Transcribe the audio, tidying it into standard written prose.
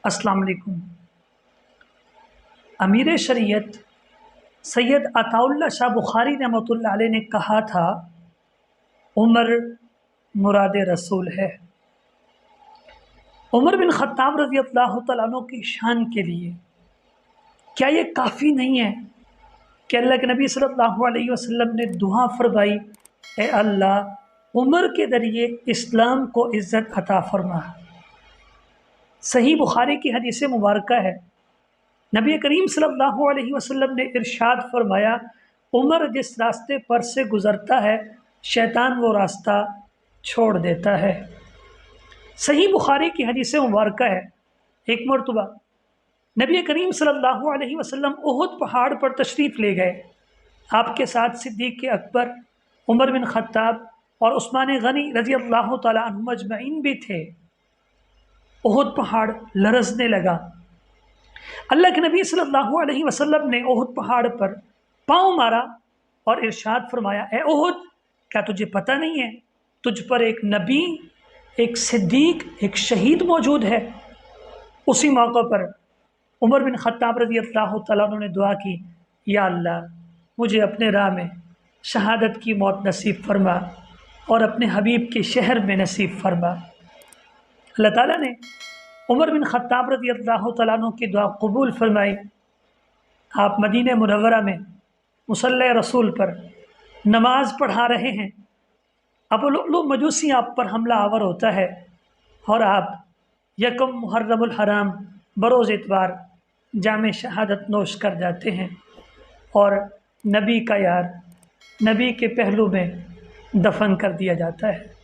अस्सलाम वालेकुम। अमीर शरीयत सैयद अताउल्लाह शाह बुखारी रहमतुल्लाह अलैह ने कहा था, उमर मुराद रसूल है। उमर बिन ख़त्ताब रज़ी अल्लाह तआला अन्हु की शान के लिए क्या ये काफ़ी नहीं है कि अल्लाह के नबी सल्लल्लाहु अलैहि वसल्लम ने दुआ फरमाई, ए अल्लाह उमर के ज़रिए इस्लाम को इज़्ज़त अता फरमा। सही बुखारी की हदीस मुबारक है, नबी करीम सल्लल्लाहु अलैहि वसल्लम ने इरशाद फरमाया, उमर जिस रास्ते पर से गुज़रता है शैतान वो रास्ता छोड़ देता है। सही बुखारी की हदीस मुबारक है, एक मरतबा नबी करीम सल्लल्लाहु अलैहि वसल्लम उहुद पहाड़ पर तशरीफ़ ले गए। आपके साथ सिद्दीक़ अकबर, उमर बिन ख़त्ताब और उस्मान गनी रज़ी अल्लाह तआला अन्हुम अजमईन भी थे। उहुद पहाड़ लरज़ने लगा। अल्लाह के नबी सल्लल्लाहु अलैहि वसल्लम ने उहुद पहाड़ पर पाँव मारा और इरशाद फरमाया, ए उहुद, क्या तुझे पता नहीं है तुझ पर एक नबी, एक सिद्दीक, एक शहीद मौजूद है। उसी मौके पर उमर बिन ख़त्ताब रज़ी अल्लाह तआला अन्हु ने दुआ की, या अल्लाह मुझे अपने राह में शहादत की मौत नसीब फरमा और अपने हबीब के शहर में नसीब फरमा। अल्लाह ताला ने उमर बिन ख़त्ताब रज़ी अल्लाह तआला अन्हु की दुआ कबूल फरमाई। आप मदीने मुनव्वरा में मुसल्ले रसूल पर नमाज पढ़ा रहे हैं। अबू लुअलुअ मजूसी आप पर हमला आवर होता है और आप यकम मुहर्रमुल हराम बरोज़ इतवार जामे शहादत नोश कर जाते हैं और नबी का यार नबी के पहलू में दफन कर दिया जाता है।